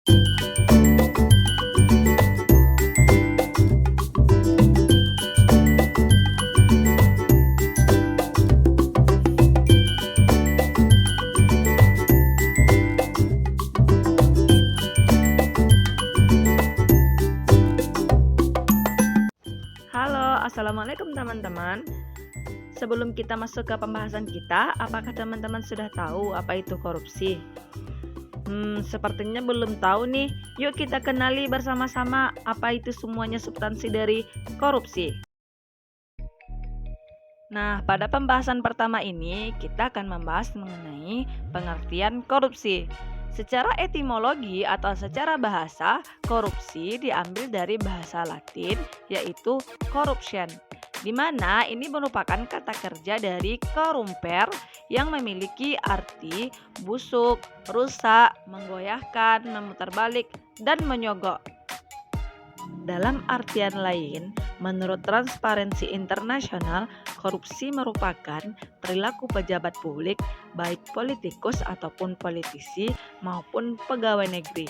Halo, assalamualaikum teman-teman. Sebelum kita masuk ke pembahasan kita, apakah teman-teman sudah tahu apa itu korupsi? Sepertinya belum tahu nih. Yuk kita kenali bersama-sama apa itu semuanya substansi dari korupsi. Nah, pada pembahasan pertama ini kita akan membahas mengenai pengertian korupsi. Secara etimologi atau secara bahasa, korupsi diambil dari bahasa Latin yaitu corruption, di mana ini merupakan kata kerja dari corrumper yang memiliki arti busuk, rusak, menggoyahkan, memutar balik, dan menyogok. Dalam artian lain, menurut Transparency International, korupsi merupakan perilaku pejabat publik, baik politikus ataupun politisi maupun pegawai negeri,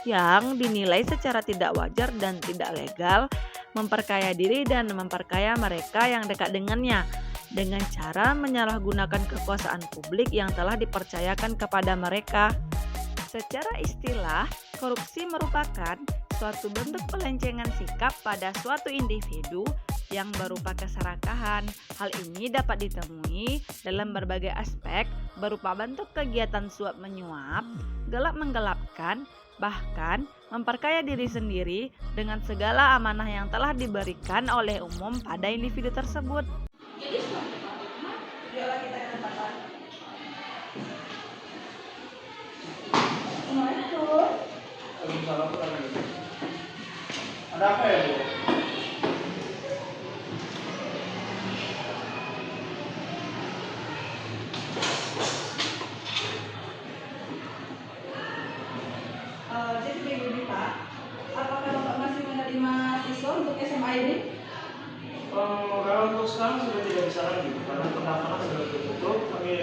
yang dinilai secara tidak wajar dan tidak legal, memperkaya diri dan memperkaya mereka yang dekat dengannya, dengan cara menyalahgunakan kekuasaan publik yang telah dipercayakan kepada mereka. Secara istilah, korupsi merupakan suatu bentuk pelencengan sikap pada suatu individu yang berupa keserakahan. Hal ini dapat ditemui dalam berbagai aspek, berupa bentuk kegiatan suap menyuap, gelap menggelapkan, bahkan memperkaya diri sendiri dengan segala amanah yang telah diberikan oleh umum pada individu tersebut. Ada apa ya, Bu? Jadi begini Pak, apakah Bapak masih menerima siswa untuk SMA ini? Kalau untuk sekarang sudah tidak bisa lagi karena pendaftaran sudah ditutup. Kami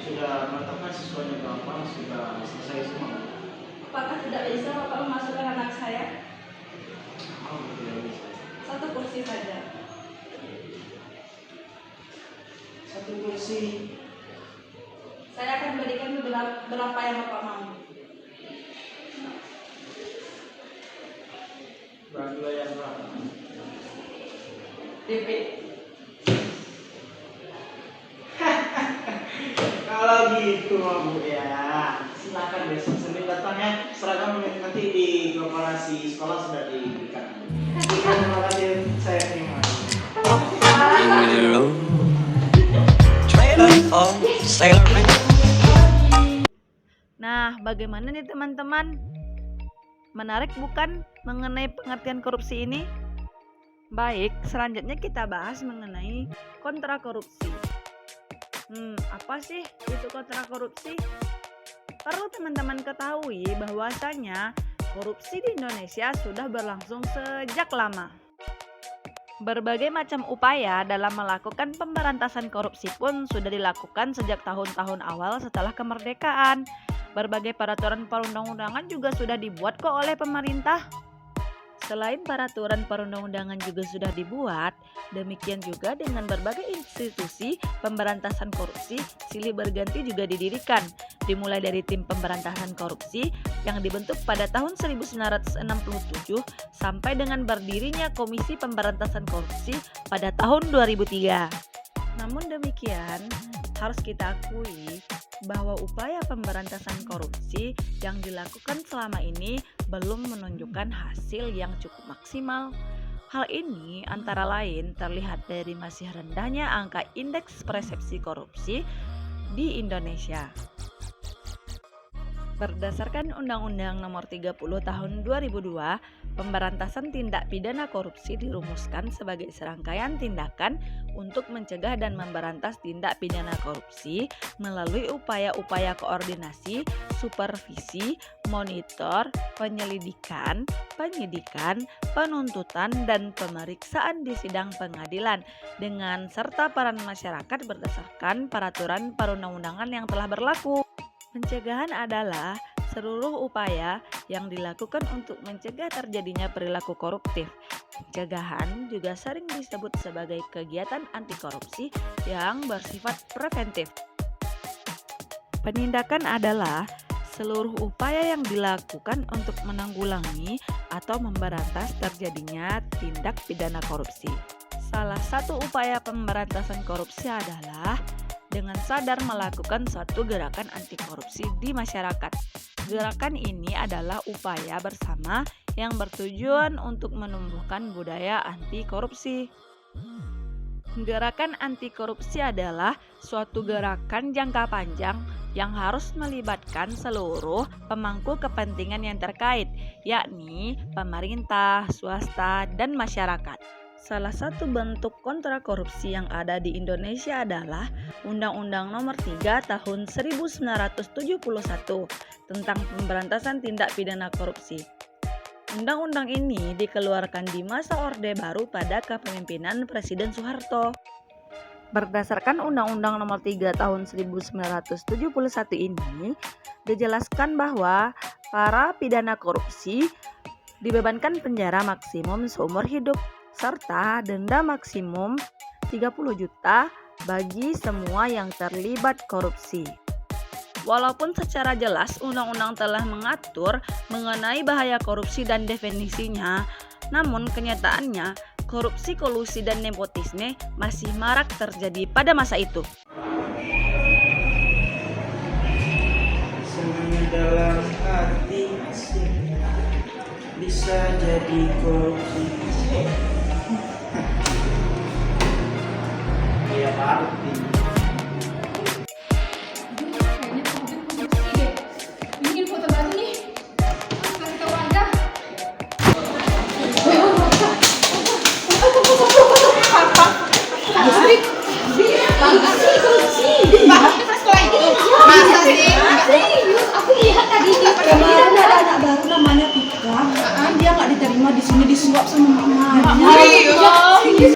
sudah menetapkan siswanya berapa, sudah selesai semua. Apakah tidak bisa Bapak memasukkan anak saya? Oh, tidak bisa. Satu kursi saja. Satu kursi. Saya akan berikan berapa yang Bapak mau. Bagi yang berapa? DP. Kalau gitu mah Bu ya, silakan besok Senin datang ya. Seragam nanti di korporasi sekolah sudah diberikan. Terima kasih, saya terima. Nah, bagaimana nih teman-teman? Menarik bukan mengenai pengertian korupsi ini? Baik, selanjutnya kita bahas mengenai kontra korupsi. Apa sih itu kontra korupsi? Perlu teman-teman ketahui bahwasanya korupsi di Indonesia sudah berlangsung sejak lama. Berbagai macam upaya dalam melakukan pemberantasan korupsi pun sudah dilakukan sejak tahun-tahun awal setelah kemerdekaan. Berbagai peraturan perundang-undangan juga sudah dibuat kok oleh pemerintah. Selain peraturan perundang-undangan juga sudah dibuat, demikian juga dengan berbagai institusi pemberantasan korupsi silih berganti juga didirikan, dimulai dari tim pemberantasan korupsi yang dibentuk pada tahun 1967 sampai dengan berdirinya Komisi Pemberantasan Korupsi pada tahun 2003. Namun demikian, harus kita akui bahwa upaya pemberantasan korupsi yang dilakukan selama ini belum menunjukkan hasil yang cukup maksimal. Hal ini antara lain terlihat dari masih rendahnya angka indeks persepsi korupsi di Indonesia. Berdasarkan Undang-Undang Nomor 30 Tahun 2002, pemberantasan tindak pidana korupsi dirumuskan sebagai serangkaian tindakan untuk mencegah dan memberantas tindak pidana korupsi melalui upaya-upaya koordinasi, supervisi, monitor, penyelidikan, penyidikan, penuntutan, dan pemeriksaan di sidang pengadilan dengan serta peran masyarakat berdasarkan peraturan perundang-undangan yang telah berlaku. Pencegahan adalah seluruh upaya yang dilakukan untuk mencegah terjadinya perilaku koruptif. Pencegahan juga sering disebut sebagai kegiatan anti korupsi yang bersifat preventif. Penindakan adalah seluruh upaya yang dilakukan untuk menanggulangi atau memberantas terjadinya tindak pidana korupsi. Salah satu upaya pemberantasan korupsi adalah dengan sadar melakukan suatu gerakan anti korupsi di masyarakat. Gerakan ini adalah upaya bersama yang bertujuan untuk menumbuhkan budaya anti korupsi. Gerakan anti korupsi adalah suatu gerakan jangka panjang yang harus melibatkan seluruh pemangku kepentingan yang terkait, yakni pemerintah, swasta, dan masyarakat. Salah satu bentuk kontra korupsi yang ada di Indonesia adalah Undang-Undang Nomor 3 Tahun 1971 tentang Pemberantasan Tindak Pidana Korupsi. Undang-undang ini dikeluarkan di masa Orde Baru pada kepemimpinan Presiden Soeharto. Berdasarkan Undang-Undang Nomor 3 Tahun 1971 ini, dijelaskan bahwa para pidana korupsi dibebankan penjara maksimum seumur hidup serta denda maksimum 30 juta bagi semua yang terlibat korupsi. Walaupun secara jelas undang-undang telah mengatur mengenai bahaya korupsi dan definisinya, namun kenyataannya korupsi, kolusi, dan nepotisme masih marak terjadi pada masa itu. Semuanya dalam hati bisa jadi korupsi. Iya Pak. Kayaknya korupsi deh. Ini foto baru nih. Kasih tahu aja. Masa sih? Aku lihat tadi di kemarin ada anak baru namanya Pika. Dia nggak diterima di sini, disuap sama mamanya. Serius?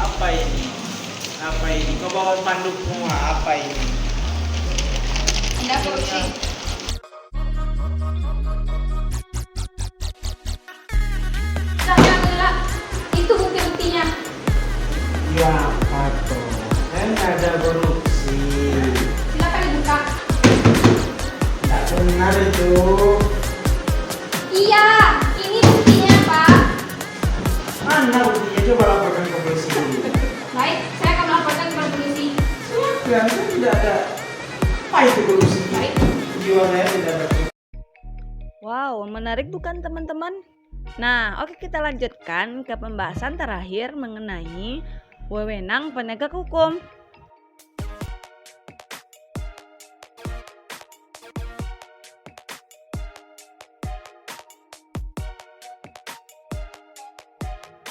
Apa ini? Apa ini? Kau bawa spanduk semua. Apa ini? Tindak korupsi. Jangan, itu bukti-buktinya. Ya apa tuh? Kan ada korupsi. Silakan dibuka. Tak benar itu. Iya, ini buktinya, Pak. Mana buktinya? Coba laporkan ke polisi dulu. Baik, saya akan melaporkan ke polisi. Silakan, saya tidak ada. Apa itu korupsi? Baik. Jiwa saya tidak ada. Wow, menarik bukan teman-teman? Nah, oke, kita lanjutkan ke pembahasan terakhir mengenai wewenang penegak hukum.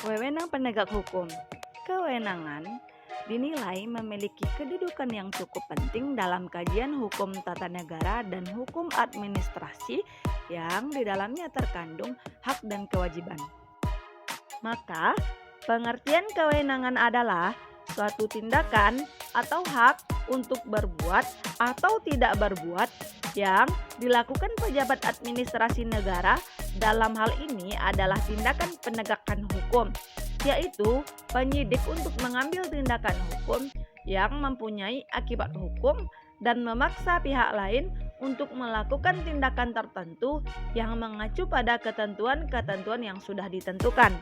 Wewenang penegak hukum. Kewenangan dinilai memiliki kedudukan yang cukup penting dalam kajian hukum tata negara dan hukum administrasi yang di dalamnya terkandung hak dan kewajiban. Maka, pengertian kewenangan adalah suatu tindakan atau hak untuk berbuat atau tidak berbuat yang dilakukan pejabat administrasi negara. Dalam hal ini adalah tindakan penegakan hukum, yaitu penyidik untuk mengambil tindakan hukum yang mempunyai akibat hukum dan memaksa pihak lain untuk melakukan tindakan tertentu yang mengacu pada ketentuan-ketentuan yang sudah ditentukan.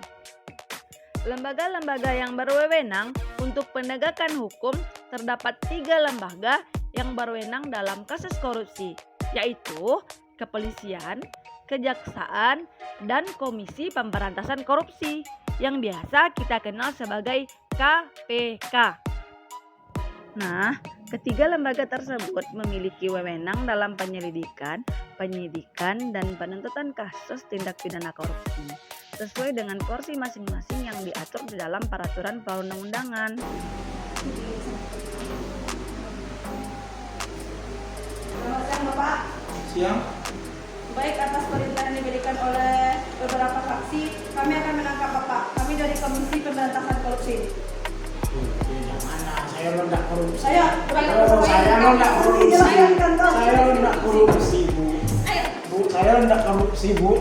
Lembaga-lembaga yang berwenang untuk penegakan hukum terdapat 3 lembaga yang berwenang dalam kasus korupsi, yaitu Kepolisian, Kejaksaan, dan Komisi Pemberantasan Korupsi yang biasa kita kenal sebagai KPK. Nah, ketiga lembaga tersebut memiliki wewenang dalam penyelidikan, penyidikan dan penuntutan kasus tindak pidana korupsi sesuai dengan porsi masing-masing yang diatur di dalam peraturan perundang-undangan. Selamat siang Bapak. Siang. Baik, atas perintah yang diberikan oleh beberapa fraksi, kami akan menangkap Bapak. Kami dari Komisi Pemberantasan Korupsi. Yang mana? Saya rendah korupsi. Saya bukan Oh, saya rendah korupsi. Jelaskan kantor. Saya rendah korupsi, Bu. Bu, saya rendah korupsi, Bu.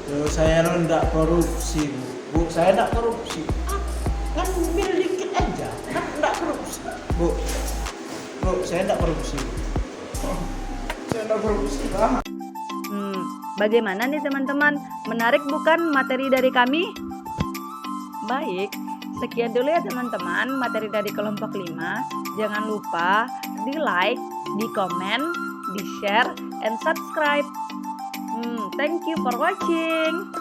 Yo, saya rendah korupsi, Bu. Bu, saya rendah korupsi. Kan ambil dikit aja. Kan rendah korupsi. Bu. Bu, saya rendah korupsi. Saya rendah korupsi, Bang. Bagaimana nih teman-teman? Menarik bukan materi dari kami? Baik, sekian dulu ya teman-teman materi dari kelompok 5. Jangan lupa di like, di komen, di share, and subscribe. Thank you for watching.